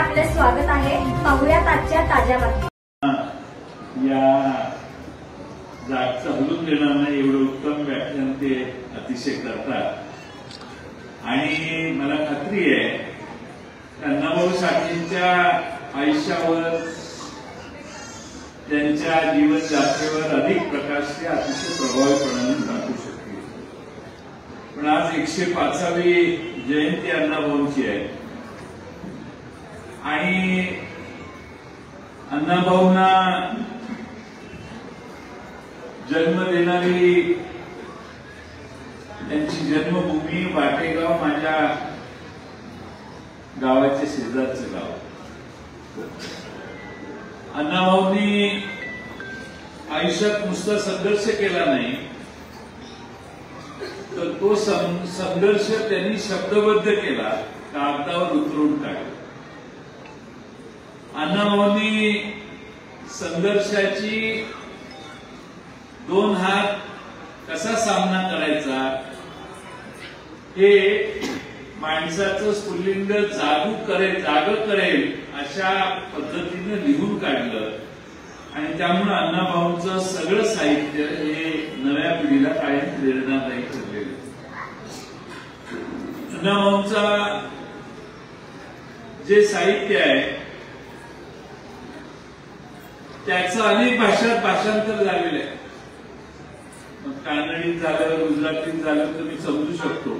आपले स्वागत आहे. पाहूयात आजच्या ताज्या बातम्या. या जागचं हलून देणार नाही एवढं उत्तम व्याख्यान ते अतिशय करतात आणि मला खात्री आहे अण्णाभाऊ साठेंच्या आयुष्यावर त्यांच्या जीवन यात्रेवर अधिक प्रकाश ते अतिशय प्रभावीपणाने टाकू शकतील. पण आज 105वी जयंती अण्णाभाऊंची आहे आणि अण्णाभाऊंना जन्म देणारी त्यांची जन्मभूमी वाटेगाव माझ्या गावाचे शेजारचं गाव. अण्णाभाऊंनी आयुष्यात नुसता संघर्ष केला नाही तर तो संघर्ष त्यांनी शब्दबद्ध केला, कागदावर उतरवून काढला. अण्णाभाऊंनी संघर्षाची दोन हात कसा सामना करायचा हे माणसाचं स्फुल्लिंग जाग करेल अशा पद्धतीने लिहून काढलं आणि त्यामुळे अण्णाभाऊंचं सगळं साहित्य हे नव्या पिढीला कायम प्रेरणादायी ठरलेलं. अण्णाभाऊंचा जे साहित्य आहे त्याचं अनेक भाषात भाषांतर झालेलं आहे. कानडीत झालं, गुजरातीत झालं तर मी समजू शकतो,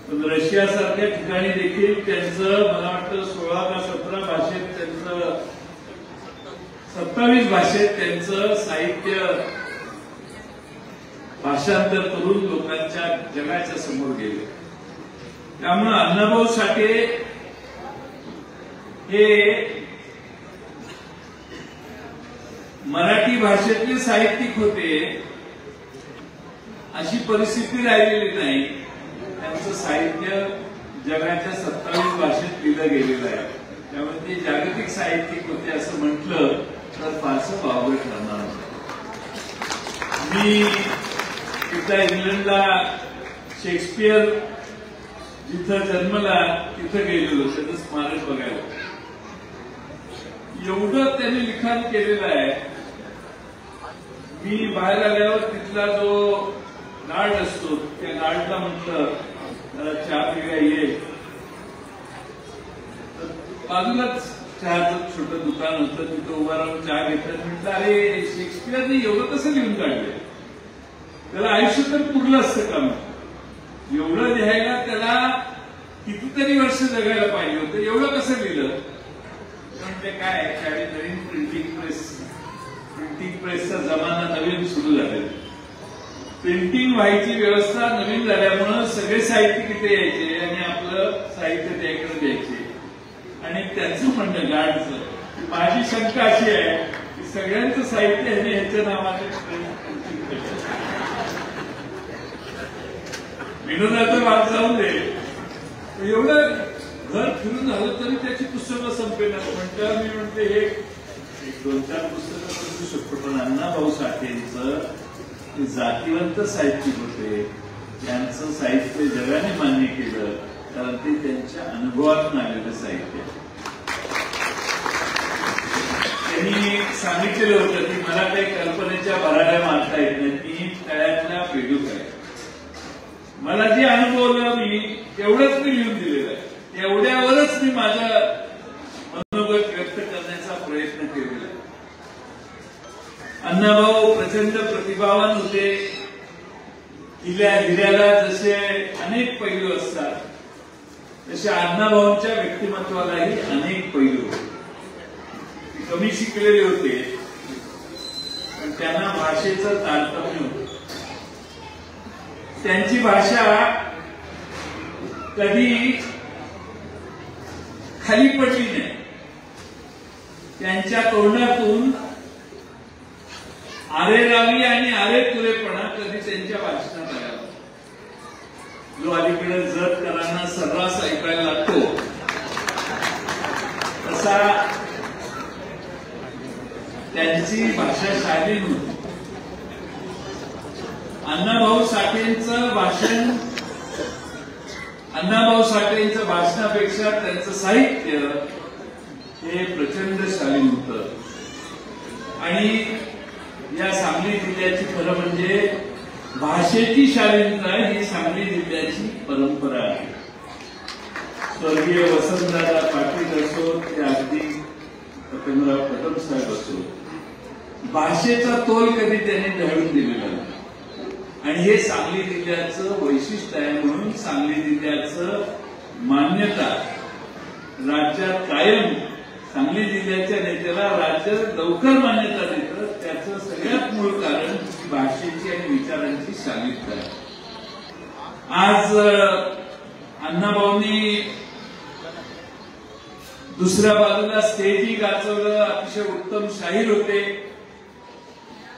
पण रशियासारख्या ठिकाणी देखील त्यांचं मला वाटतं 16 का 17 भाषेत त्यांचं 27 भाषेत त्यांचं साहित्य भाषांतर करून लोकांच्या जगाच्या समोर गेले. त्यामुळे अण्णाभाऊ साठे हे मराठी भाषेतले साहित्यिक होते अशी परिस्थिती राहिलेली नाही. त्यांचं साहित्य जगाच्या 27 भाषेत लिहिलं गेलेलं आहे. त्यामुळे ते जागतिक साहित्यिक होते असं म्हटलं तर फारसं वावगं ठरणार नाही. मी तिथं इंग्लंडला शेक्सपियर जिथं जन्मला तिथं गेलेलो, त्याचं स्मारक बघायला. एवढं त्यांनी लिखाण केलेलं आहे. मी बाहेर आल्यावर तिथला जो गार्ड असतो त्या गार्डला म्हटलं चहा पिऊया ये, बाजूलाच चहाचं छोटं दुकान होतं, तिथं उभा राहून चहा घेतात. म्हटलं अरे शेक्सपियरने एवढं कसं लिहून काढलंय, त्याला आयुष्य तर पुरलं असतं का? मग एवढं लिहायला त्याला कितीतरी वर्ष जगायला पाहिजे होतं, एवढं कसं लिहिलं? म्हणजे काय त्यावेळी नवीन प्रिंटिंग प्रेसचा जमाना नवीन सुरू झालेला. प्रिंटिंग व्हायची व्यवस्था नवीन झाल्यामुळं सगळे साहित्य तिथे यायचे आणि आपलं साहित्य त्याकडे द्यायचे. आणि त्यांचं म्हणणं गार्डचं, माझी शंका अशी आहे की सगळ्यांचं साहित्य ह्याने ह्याच्या नावाने विनोदाचं भाग जाऊन दे, एवढं घर फिरून झालं तरी त्याची पुस्तकं संपेना. म्हणतात मी म्हणते हे 1-2-4 पुस्तकं समजू शकतो, पण अण्णाभाऊ साठेंचं ते जातीवंत साहित्यिक होते. त्यांचं साहित्य जगाने मान्य केलं कारण ते त्यांच्या अनुभवातून आलेलं साहित्य. त्यांनी सांगितलेलं होतं की मला काही कल्पनेच्या भराऱ्या मारता येत नाही, मी तळ्यातल्या बेडूक आहे. मला जे अनुभवलं मी तेवढंच मी लिहून दिलेलं आहे, तेवढ्यावरच मी माझं मनोगत व्यक्त करण्याचा प्रयत्न केलेला आहे. अण्णाभाऊ प्रचंड प्रतिभावान होते. हिऱ्याला जसे अनेक पैलू असतात तसे अण्णाभाऊंच्या व्यक्तिमत्वालाही अनेक पैलू होते. कमी शिकलेले होते पण त्यांना भाषेचं तारतम्य होतं. त्यांची भाषा कधी खाली पडली नाही. त्यांच्या तोंडातून आरेरावी आणि आरेतुरेपणा कधी त्यांच्या भाषणात आला, जो अलीकडे जतकरांना सर्रास ऐकायला लागतो तसा त्यांची भाषा शालीन होती. अण्णाभाऊ साठेंचं भाषण, अण्णाभाऊ साठेंचं भाषणापेक्षा त्यांचं साहित्य हे प्रचंड शालीन होतं. आणि या सांगली जिल्ह्याची खरं म्हणजे भाषेची शालीनता ही सांगली जिल्ह्याची परंपरा आहे. स्वर्गीय वसंतदादा पाटील असो ते अगदी कपिलराव कदम साहेब असो, भाषेचा तोल कधी त्यांनी ढळून दिलेला नाही. आणि हे सांगली जिल्ह्याचं वैशिष्ट्य आहे. म्हणून सांगली जिल्ह्याचं मान्यता राज्यात कायम, सांगली जिल्ह्याच्या नेत्याला राज्य लवकर मान्यता देतं. त्याचं सगळ्यात मूळ कारण भाषेची आणि विचारांची शालीनता आहे. आज अण्णाभाऊंनी दुसऱ्या बाजूला स्टेजही गाजवलं, अतिशय उत्तम शाहीर होते.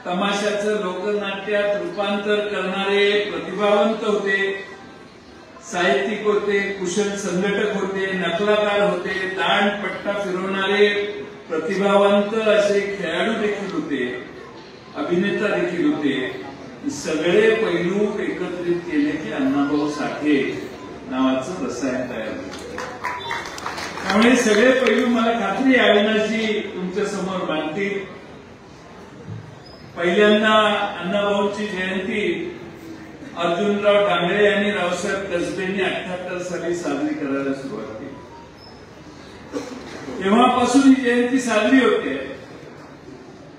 तमाशाचं लोकनाट्यात रूपांतर करणारे प्रतिभावंत होते, साहित्यिक होते, कुशल संघटक होते, नकलाकार होते, दांडपट्टा फिरवणारे प्रतिभावंत असे खेळाडू देखील होते, अभिनेता देखील होते. सगळे पैलू एकत्रित केले की अण्णाभाऊ साठे नावाचं रसायन तयार झालं. त्यामुळे सगळे पैलू मला खात्री आहे अविनाशजी तुमच्या समोर मांडतील. पहिल्यांदा अण्णाभाऊंची जयंती अर्जुनराव डांगळे आणि रावसाहेब कसबेंनी 78 साली साजरी करायला सुरुवात केली. तेव्हापासून ही जयंती साजरी होते.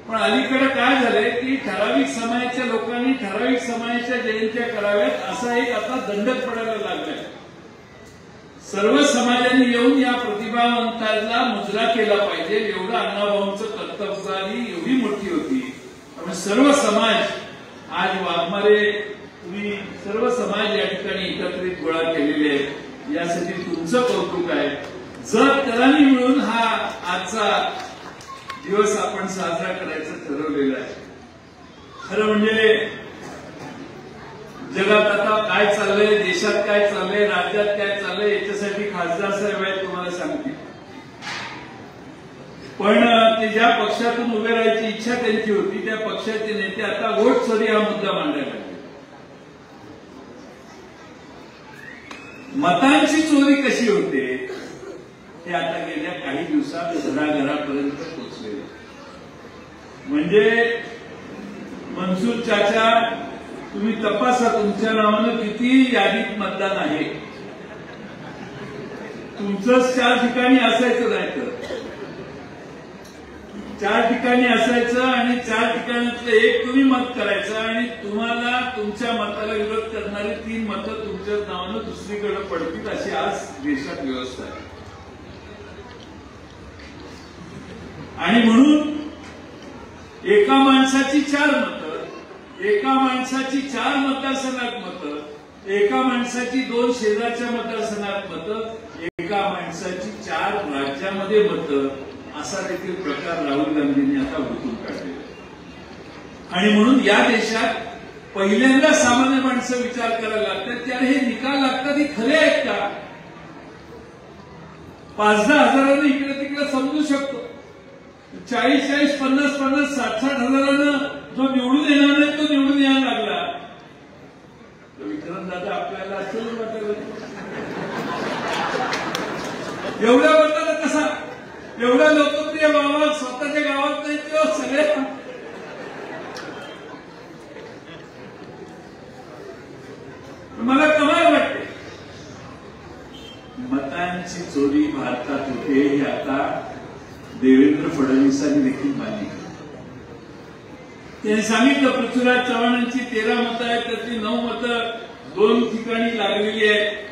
पण अलीकडे काय झालंय की ठराविक समाजाच्या लोकांनी ठराविक समाजाच्या जयंत्या कराव्यात असा एक आता दंडक पडायला लागलाय. सर्व समाजाने येऊन या प्रतिभावंतांना मुजरा केला पाहिजे एवढं अण्णाभाऊंचं कर्तव्यवारी एवढी मोठी होती. त्यामुळे सर्व समाज आज वाघमारे तुम्ही सर्व समाज या ठिकाणी एकत्रित गोळा केलेले आहेत. यासाठी तुमचं कौतुक आहे. जर तरांनी मिळून हा आजचा दिवस आपण साजरा करायचं ठरवलेलं आहे. खरं म्हणजे जगात आता काय चाललंय, देशात काय चाललंय, राज्यात काय चाललंय याच्यासाठी खासदार साहेब आहेत तुम्हाला सांगतील. पण ते ज्या पक्षातून उभे राहायची इच्छा त्यांची होती त्या पक्षाचे नेते आता वोट चोरी हा मुद्दा मांडायला लागले. मतांची चोरी कशी होते हे आता गेल्या काही दिवसात घराघरापर्यंत पोहोचले. म्हणजे मनसूर चाचा तुम्ही तपासा तुमच्या नावानं किती यादीत मतदान आहे. तुमचंच 4 ठिकाणी असायचं नाही तर 4 ठिकाणी असायचं आणि 4 ठिकाणातलं एक तुम्ही मत करायचं आणि तुम्हाला तुमच्या मताला विरोध करणारी 3 मतं तुमच्या नावानं दुसरीकडे पडतील अशी आज देशात व्यवस्था आहे. आणि म्हणून एका माणसाची 4 मतं, एका माणसाची 4 मतदारसंघात मतं, एका माणसाची 2 शेजारच्या मतदारसंघात मतं, एका माणसाची 4 राज्यामध्ये मतं असा देखील प्रकार राहुल गांधींनी आता हुडकून काढलेला. आणि म्हणून या देशात पहिल्यांदा सामान्य माणसं विचार करायला लागतात त्याला हे निकाल लागतात हे खरे आहेत का. 5-10 हजारांना इकडे तिकडे समजू शकतो. 40-40, 50-50, 60-60 हजारांना जो निवडून येणार नाही तो निवडून यायला लागला. विक्रम दादा आपल्याला आश्चर्य वाटलं एवढ्या मताला कसा एवढा लोकप्रिय बाबा स्वतःच्या गावात नाही किंवा सगळ्या मला कमाल वाटते. मतांची चोरी भारतात होते हे आता देवेंद्र फडणवीसांनी देखील मान्य केलं. त्यांनी सांगितलं पृथ्वीराज चव्हाणांची 13 मतं आहेत त्यातली 9 मतं 2 ठिकाणी लागलेली आहेत.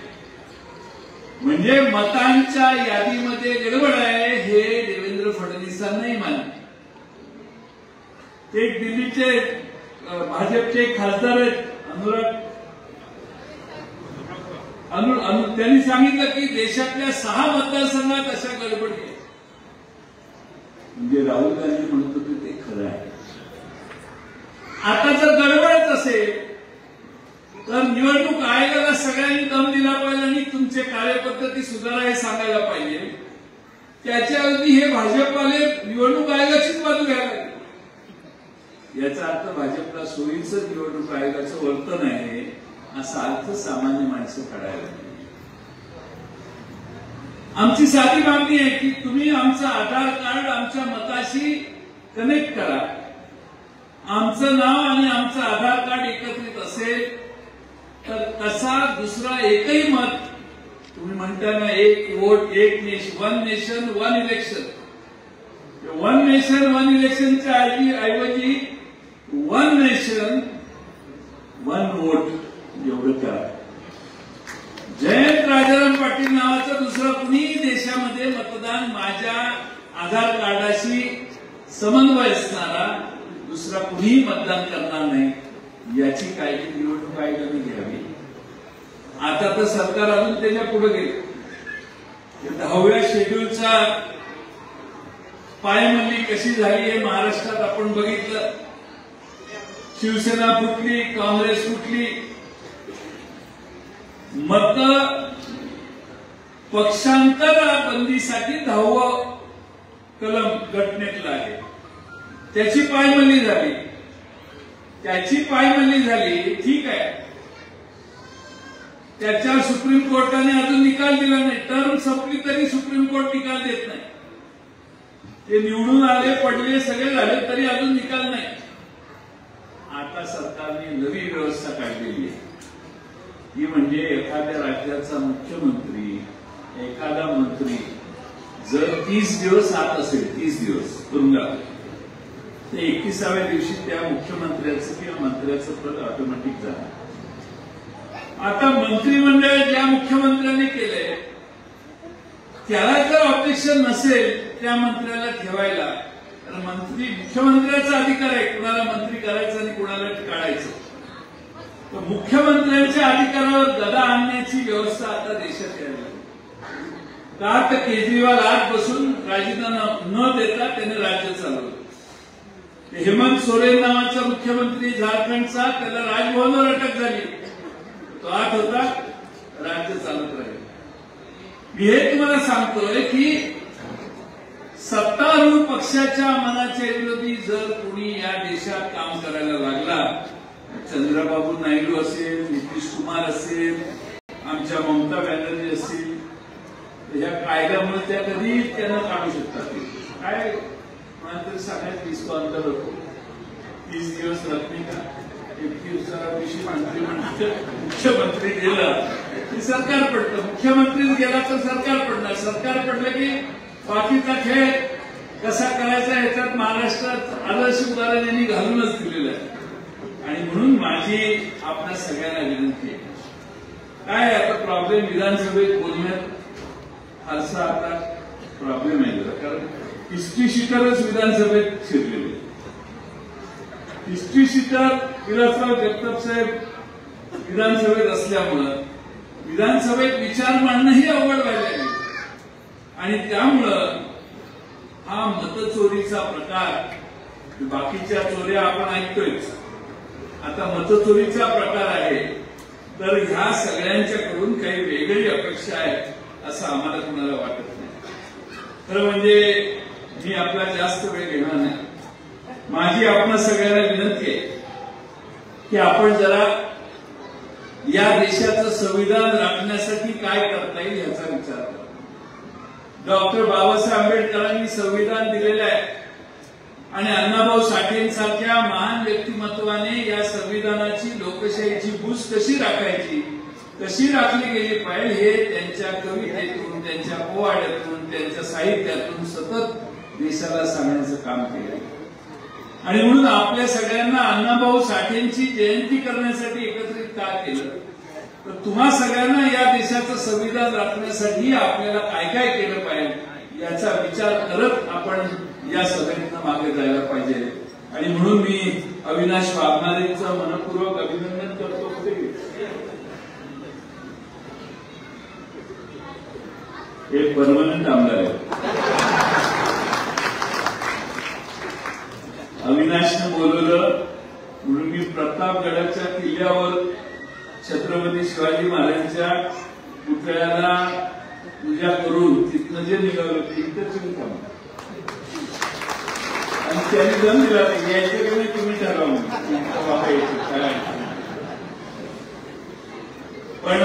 म्हणजे मतांच्या यादीमध्ये गडबड आहे हे देवेंद्र फडणवीसांनाही मान्य. एक दिल्लीचे भाजपचे खासदार आहेत त्यांनी सांगितलं की देशातल्या 6 मतदारसंघात अशा गडबडी आहेत. म्हणजे राहुल गांधी म्हणत होते ते खरं आहे. आता जर गडबडच असेल तर निवडणूक आयोगाला सगळ्यांनी दम दिला पाहिजे आणि तुमचे कार्यपद्धती सुधारा हे सांगायला पाहिजे. त्याच्याऐवजी हे भाजपवाले निवडणूक आयोगाचीच बाजू घ्यायला लागले. याचा अर्थ भाजपला सोयीचं निवडणूक आयोगाचं वर्तन आहे असा अर्थ सामान्य माणसं काढायला लागली. आमची साधी मागणी आहे की तुम्ही आमचं आधार कार्ड आमच्या मताशी कनेक्ट करा. आमचं नाव आणि आमचं आधार कार्ड एकत्रित असेल तर तसा दुसरा एकही मत तुम्ही म्हणता ना, एक वोट एक nation, one nation one election, one nation one इलेक्शनच्या ऐवजी वन नेशन वन वोट एवढं करा. जयंत राजाराम पाटील नावाचं दुसरं कुणीही देशामध्ये मतदान माझ्या आधार कार्डाशी समन्वय असणारा दुसरा कुणीही मतदान करणार नाही, याची काळजी निवडणूक आयोगाने घ्यावी. आता तर सरकार अजून त्याच्या पुढे गेले. 10व्या शेड्यूलचा पायमल्ली कशी झाली हे महाराष्ट्रात आपण बघितलं. शिवसेना फुटली, काँग्रेस फुटली. मत पक्षांतर बंदीसाठी 10वं कलम घटनेतलं आहे, त्याची पायमल्ली झाली. ठीक आहे, त्याच्या सुप्रीम कोर्टाने अजून निकाल दिला नाही. टर्म संपली तरी सुप्रीम कोर्ट निकाल देत नाही. ते निवडून आले, पडले, सगळे झाले तरी अजून निकाल नाही. आता सरकारने नवी व्यवस्था काढलेली आहे. ती म्हणजे एखाद्या राज्याचा मुख्यमंत्री, एखादा मंत्री जर 30 दिवस आत असेल, 30 दिवस तुरुंगात, तर 31व्या दिवशी त्या मुख्यमंत्र्याचं किंवा मंत्र्याचं पद ऑटोमॅटिक झालं. आता मंत्रिमंडळ ज्या मुख्यमंत्र्यांनी केलंय त्याला जर ऑब्जेक्शन नसेल त्या मंत्र्याला ठेवायला, तर मुख्यमंत्र्याचा अधिकार आहे कुणाला मंत्री करायचं आणि कुणाला काढायचं. तर मुख्यमंत्र्यांच्या अधिकारावर गदा आणण्याची व्यवस्था आता देशात यायला. का तर केजरीवाल आज बसून राजीनामा न देता त्याने राज्य चालवलं. हेमंत सोरेन नावाचा मुख्यमंत्री झारखंडचा, त्याला राजभवनावर अटक झाली, तो आत होता, राज्य चालत राहील. मी हे तुम्हाला सांगतोय की सत्तारूढ पक्षाच्या मनाच्या विरोधी जर कोणी या देशात काम करायला लागला, चंद्रबाबू नायडू असेल, नितीश कुमार असेल, आमच्या ममता बॅनर्जी असतील, या कायद्यामुळे त्या कधी त्यांना काढू शकतात. काय कोणातरी सांगायचं डिस्काउंटर होतो, 30 दिवस रत्नी का 31व्या दिवशी मुख्यमंत्री गेला की सरकार पडतं, मुख्यमंत्रीच गेला तर सरकार पडणार. सरकार पडलं की बाकीचा खेळ कसा करायचा याच्यात महाराष्ट्रात आदर्श उदाहरण यांनी घालूनच दिलेलं आहे. आणि म्हणून माझी आपल्या सगळ्यांना विनंती आहे, काय आता प्रॉब्लेम विधानसभेत बोलण्यात फारसा आता प्रॉब्लेम आहे, कारण हिस्ट्री शीटरच विधानसभेत शिरलेले. हिस्ट्री शीटर विलासराव जगताप साहेब विधानसभेत असल्यामुळं विधानसभेत विचार मांडणंही अवघड व्हायला लागले. आणि त्यामुळं हा मतचोरीचा प्रकार, बाकीच्या चोऱ्या आपण ऐकतोयच, आता मतचोरीचा प्रकार आहे. तर ह्या सगळ्यांच्याकडून काही वेगळी अपेक्षा आहे असं आम्हाला कुणाला वाटत नाही. खरं म्हणजे मी आपला जास्त वेळ घेणार नाही. माझी आपणा सगळ्यांना विनंती आहे की आपण जरा या देशाचं संविधान राखण्यासाठी काय करता येईल याचा विचार करा. डॉक्टर बाबासाहेब आंबेडकरांनी संविधान दिलेलं आहे आणि अण्णाभाऊ साठेंसारख्या महान व्यक्तिमत्वाने या संविधानाची, लोकशाहीची बूज कशी राखायची, कशी राखली गेली पाहिजे हे त्यांच्या कवितेतून, त्यांच्या पोवाड्यातून, त्यांच्या साहित्यातून सतत देशाला सांगण्याचं काम केलं. आणि म्हणून आपल्या सगळ्यांना अण्णाभाऊ साठेंची जयंती करण्यासाठी एकत्रित का केलं, तर तुम्हा सगळ्यांना या देशाचं संविधान राखण्यासाठी आपल्याला काय काय केलं पाहिजे याचा विचार करत आपण या सभेतनं मागे जायला पाहिजे. आणि म्हणून मी अविनाश वाघमारेंचं मनपूर्वक अभिनंदन करतो. एक परमनंट आमदार आहे. अविनाशने बोलवलं म्हणून मी प्रतापगडाच्या किल्ल्यावर छत्रपती शिवाजी महाराजांच्या पुतळ्याला पूजा करून तिथनं जे निघालं ते इथंच येऊन थांबलं. आणि त्यांनी दम दिला यायच्याकडे तुम्ही ठरवा. पण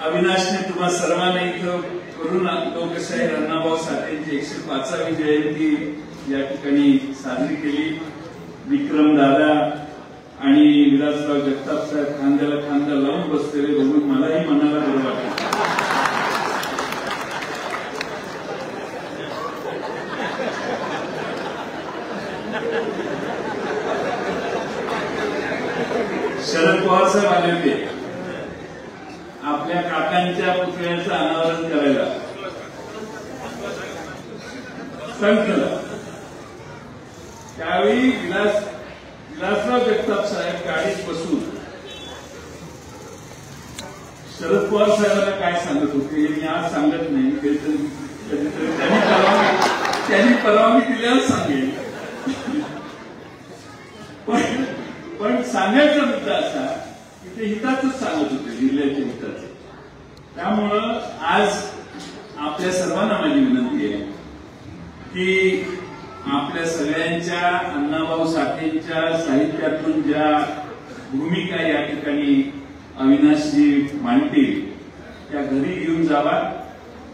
अविनाशने तुम्हा सर्वांना इथं करून लोकशाहीर अण्णाभाऊ साठेंची 105वी जयंती या ठिकाणी साजरी केली. विक्रम दादा आणि विलासराव जगताप साहेब खांद्याला खांदा लावून बसलेले बघून मलाही मनाला बरं वाटलं. शरद पवार साहेब आले होते आपल्या काकांच्या पुतळ्याचं अनावरण करायला संकला. त्यावेळी विलासराव जगताप साहेब गाडीत बसून शरद पवार साहेबांना काय सांगत होते मी आज सांगत नाही, कधीतरी त्यांनी परवानगी दिल्यावर सांगेल. पण सांगायचा मुद्दा असा की ते हिताचंच सांगत होते, जिल्ह्याच्या हिताचं. त्यामुळं आज आपल्या सर्वांना माझी विनंती आहे की आपल्या सगळ्यांच्या अण्णाभाऊ साठेंच्या साहित्यातून ज्या भूमिका या ठिकाणी अविनाशजी मांडतील त्या घरी घेऊन जावा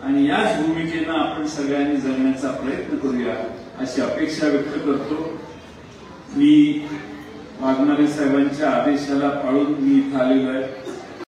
आणि याच भूमिकेनं आपण सगळ्यांनी जगण्याचा प्रयत्न करूया अशी अपेक्षा व्यक्त करतो. मी वाघमारे साहेबांच्या आदेशाला पाळून मी इथं आलेलो आहे.